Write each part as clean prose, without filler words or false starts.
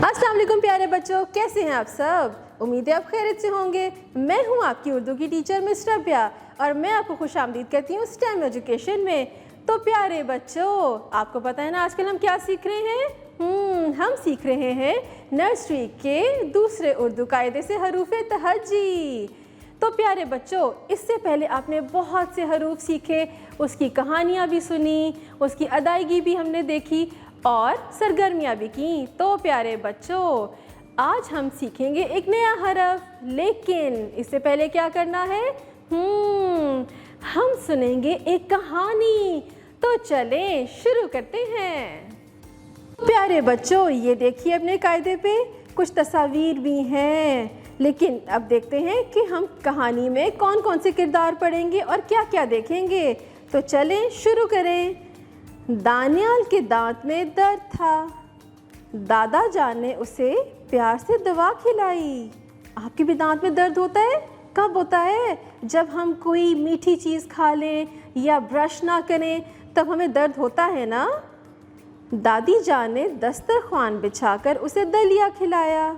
अस्सलाम वालेकुम प्यारे बच्चों, कैसे हैं आप सब। उम्मीद है आप खैरियत से होंगे। मैं हूं आपकी उर्दू की टीचर मिस रबिया और मैं आपको खुशामदीद कहती हूं स्टेम एजुकेशन में। तो प्यारे बच्चों, आपको पता है ना आजकल हम क्या सीख रहे हैं। हम सीख रहे हैं नर्सरी के दूसरे उर्दू कायदे से हरूफ़े तहज्जी। तो प्यारे बच्चों, इससे पहले आपने बहुत से हरूफ सीखे, उसकी कहानियाँ भी सुनी, उसकी अदायगी भी हमने देखी और सरगर्मियाँ भी की। तो प्यारे बच्चों, आज हम सीखेंगे एक नया हरफ, लेकिन इससे पहले क्या करना है, हम सुनेंगे एक कहानी। तो चलें शुरू करते हैं। प्यारे बच्चों, ये देखिए अपने कायदे पे कुछ तस्वीर भी हैं, लेकिन अब देखते हैं कि हम कहानी में कौन कौन से किरदार पढ़ेंगे और क्या क्या देखेंगे। तो चलें शुरू करें। दानियाल के दांत में दर्द था। दादा जान ने उसे प्यार से दवा खिलाई। आपके भी दांत में दर्द होता है? कब होता है? जब हम कोई मीठी चीज़ खा लें या ब्रश ना करें तब हमें दर्द होता है ना। दादी जान ने दस्तरख्वान बिछाकर उसे दलिया खिलाया।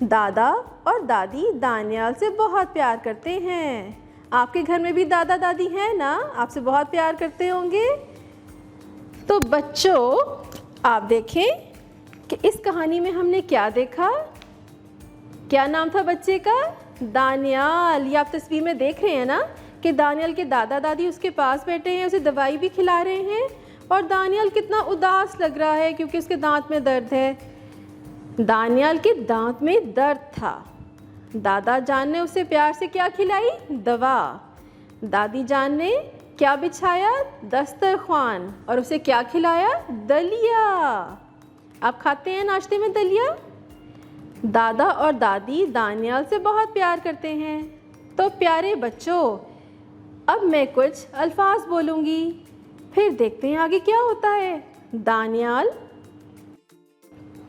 दादा और दादी दानियाल से बहुत प्यार करते हैं। आपके घर में भी दादा दादी हैं ना, आपसे बहुत प्यार करते होंगे। तो बच्चों, आप देखें कि इस कहानी में हमने क्या देखा। क्या नाम था बच्चे का? दानियाल। ये आप तस्वीर में देख रहे हैं ना कि दानियाल के दादा दादी उसके पास बैठे हैं, उसे दवाई भी खिला रहे हैं और दानियाल कितना उदास लग रहा है क्योंकि उसके दांत में दर्द है। दानियाल के दांत में दर्द था। दादा जान ने उसे प्यार से क्या खिलाई? दवा। दादी जान ने क्या बिछाया? दस्तरख्वान। और उसे क्या खिलाया? दलिया। आप खाते हैं नाश्ते में दलिया? दादा और दादी दानियाल से बहुत प्यार करते हैं। तो प्यारे बच्चों, अब मैं कुछ अल्फाज बोलूँगी, फिर देखते हैं आगे क्या होता है। दानियाल,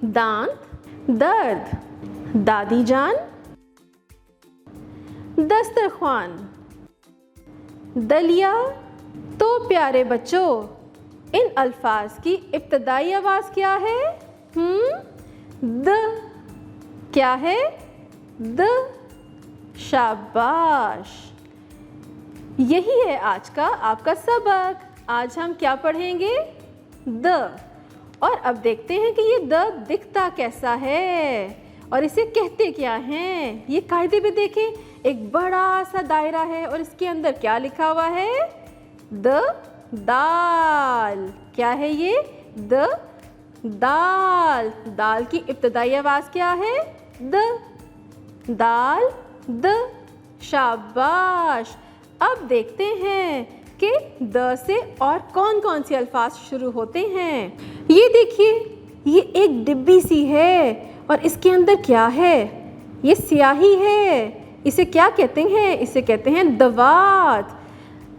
दांत, दर्द, दादी जान, दस्तरख्वान, दलिया। तो प्यारे बच्चों, इन अल्फाज की इब्तदाई आवाज़ क्या है? द। क्या है? द। शाबाश। यही है आज का आपका सबक। आज हम क्या पढ़ेंगे? द। और अब देखते हैं कि ये द दिखता कैसा है और इसे कहते क्या हैं। ये कायदे पे देखें, एक बड़ा सा दायरा है और इसके अंदर क्या लिखा हुआ है? द दाल। क्या है ये? द दाल। दाल की इब्तदाई आवाज़ क्या है? द। Dal, the. शाबाश। अब देखते हैं कि द से और कौन कौन से अल्फाज शुरू होते हैं। ये देखिए, ये एक डिब्बी सी है और इसके अंदर क्या है? ये स्याही है। इसे क्या कहते हैं? इसे कहते हैं दवात।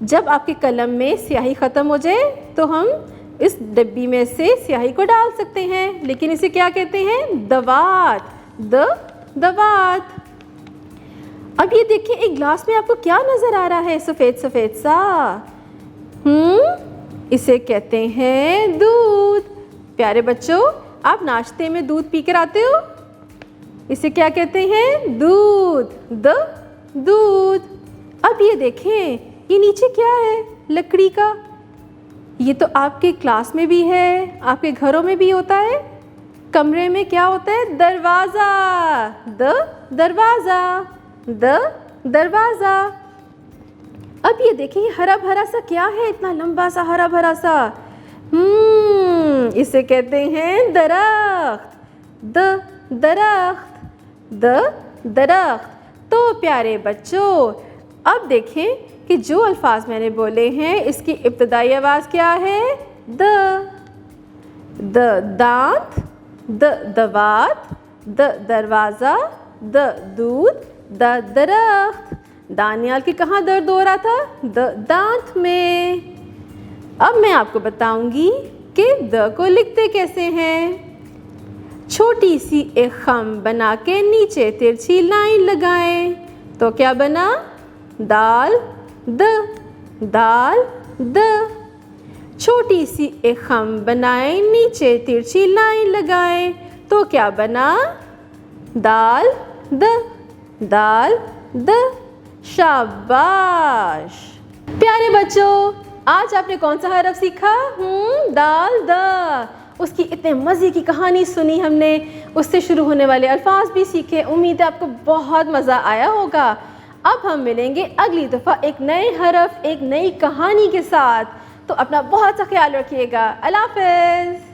जब आपके कलम में स्याही ख़त्म हो जाए तो हम इस डिब्बी में से स्याही को डाल सकते हैं, लेकिन इसे क्या कहते हैं? दवात। दवात। अब ये देखिए, एक ग्लास में आपको क्या नज़र आ रहा है? सफ़ेद सफ़ेद सा। इसे कहते हैं दूध। प्यारे बच्चों, आप नाश्ते में दूध पी कर आते हो? इसे क्या कहते हैं? दूध। दूध। अब ये देखें, ये नीचे क्या है? लकड़ी का। ये तो आपके क्लास में भी है, आपके घरों में भी होता है। कमरे में क्या होता है? दरवाज़ा। दरवाज़ा। दरवाज़ा। अब ये देखिए, ये हरा भरा सा क्या है? इतना लंबा सा हरा भरा सा। इसे कहते हैं दरख्त। दरख्त। तो प्यारे बच्चों, अब देखें कि जो अल्फाज मैंने बोले हैं इसकी इब्तदाई आवाज़ क्या है? द दांत, द दवात, द दरवाज़ा, द दूध, द दरख्त। दानियाल के कहाँ दर्द हो रहा था? दांत में। अब मैं आपको बताऊंगी कि द को लिखते कैसे हैं। छोटी सी एक खम बना के नीचे तिरछी लाइन लगाएं तो क्या बना? दाल, दाल, द। छोटी सी एक खम बनाएं, नीचे तिरछी लाइन लगाएं तो क्या बना? दाल द, दाल द। शाबाश। प्यारे बच्चों, आज आपने कौन सा हरफ सीखा? दाल द। उसकी इतने मज़े की कहानी सुनी हमने, उससे शुरू होने वाले अल्फाज भी सीखे। उम्मीद है आपको बहुत मज़ा आया होगा। अब हम मिलेंगे अगली दफ़ा एक नए हरफ, एक नई कहानी के साथ। तो अपना बहुत सा ख्याल रखिएगा। अल्लाह हाफ़िज़।